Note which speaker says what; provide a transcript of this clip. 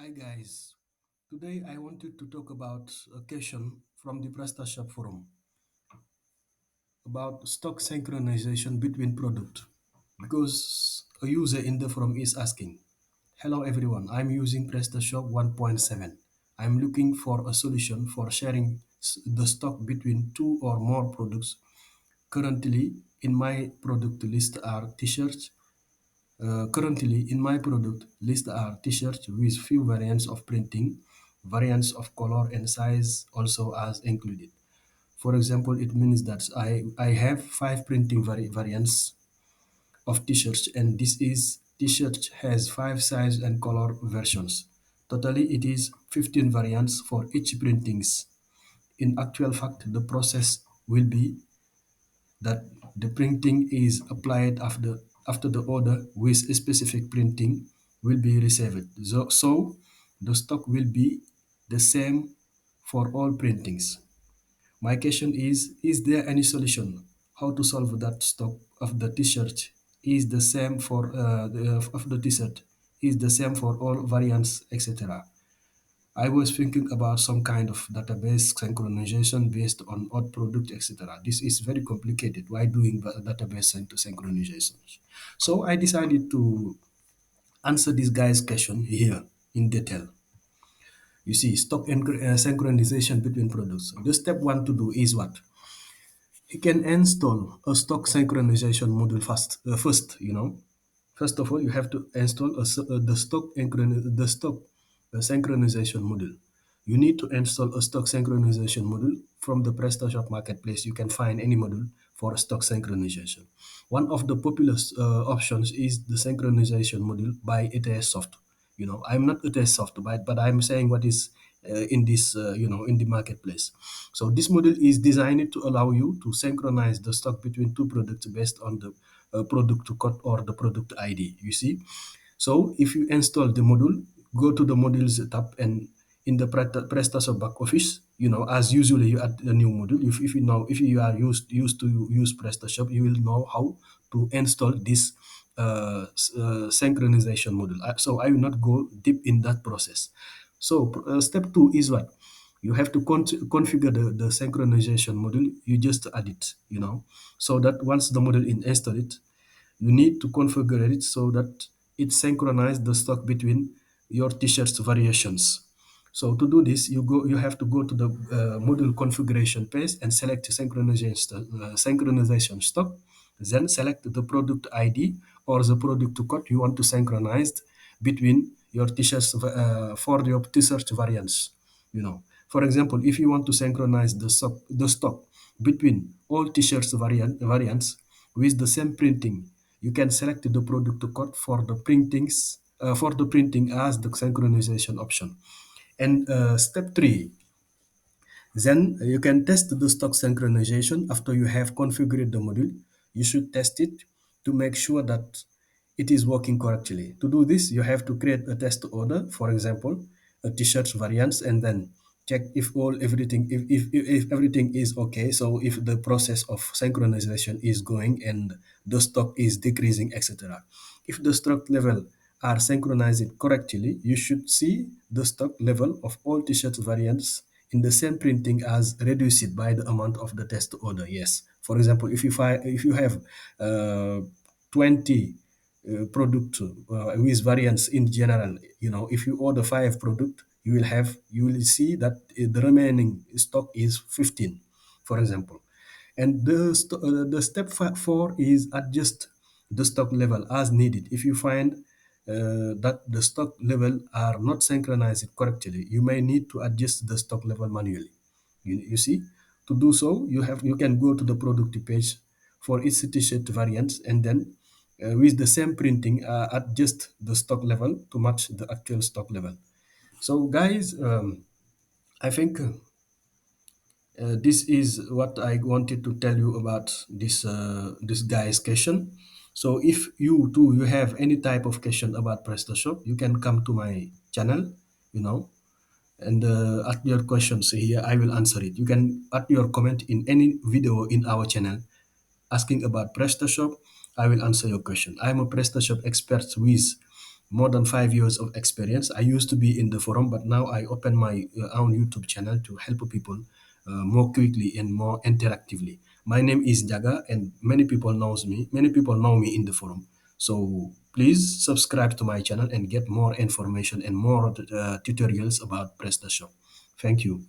Speaker 1: Hi guys, today I wanted to talk about a question from the PrestaShop forum about stock synchronization between product because a user in the forum is asking, hello everyone, I'm using PrestaShop 1.7. I'm looking for a solution for sharing the stock between two or more products. Currently, in my product list are t-shirts. Currently, in my product list are t-shirts with few variants of printing, variants of color and size also as included. For example, it means that I have five printing variants of t-shirts, and this is t-shirt has five size and color versions. Totally, it is 15 variants for each printings. In actual fact, the process will be that the printing is applied after the order with a specific printing will be received. So the stock will be the same for all printings. My question is there any solution how to solve that stock of the t-shirt is the same for of the t-shirt is the same for all variants, etc. I was thinking about some kind of database synchronization based on odd product, etc. This is very complicated. Why doing database synchronization? So I decided to answer this guy's question here in detail. You see, stock synchronization between products. The step one to do is what? You can install a stock synchronization module first, First of all, you have to install the stock synchronization module. You need to install a stock synchronization module from the PrestaShop marketplace. You can find any module for stock synchronization. One of the popular options is the synchronization module by ETS-Soft. I'm not ETS-Soft, but I'm saying what is in this, in the marketplace. So this module is designed to allow you to synchronize the stock between two products based on the product code or the product ID. You see, so if you install the module, go to the modules tab, and in the PrestaShop back office, as usually you add a new module. If you are used to use PrestaShop, you will know how to install this synchronization module. So I will not go deep in that process. So step two is what? You have to configure the synchronization module. You just add it, so that once the module is installed, you need to configure it so that it synchronizes the stock between your t-shirts variations. So to do this, you have to go to the module configuration page and select synchronization stock. Then select the product ID or the product code you want to synchronize between your t-shirts for your t-shirt variants. For example, if you want to synchronize the stock between all t-shirts variants with the same printing, you can select the product code for the printing as the synchronization option. And step three, then you can test the stock synchronization after you have configured the module. You should test it to make sure that it is working correctly. To do this, you have to create a test order, for example, a t-shirt variants, and then check if everything is okay. So if the process of synchronization is going and the stock is decreasing, etc. If the stock level are synchronized correctly, you should see the stock level of all t-shirt variants in the same printing as reduced by the amount of the test order. Yes. For example, if you have 20 product with variants in general, if you order five product, you will see that the remaining stock is 15, for example. And the step four is adjust the stock level as needed. If you find that the stock level are not synchronized correctly, you may need to adjust the stock level manually. You see, to do so, you can go to the product page for each t-shirt variants, and then with the same printing, adjust the stock level to match the actual stock level. So, guys, I think this is what I wanted to tell you about this guy's question. So if you have any type of question about PrestaShop, you can come to my channel, and ask your questions here. I will answer it. You can add your comment in any video in our channel asking about PrestaShop. I will answer your question. I'm a PrestaShop expert with more than 5 years of experience. I used to be in the forum, but now I open my own YouTube channel to help people more quickly and more interactively. My name is Jaga, and many people knows me. Many people know me in the forum. So please subscribe to my channel and get more information and more tutorials about PrestaShop. Thank you.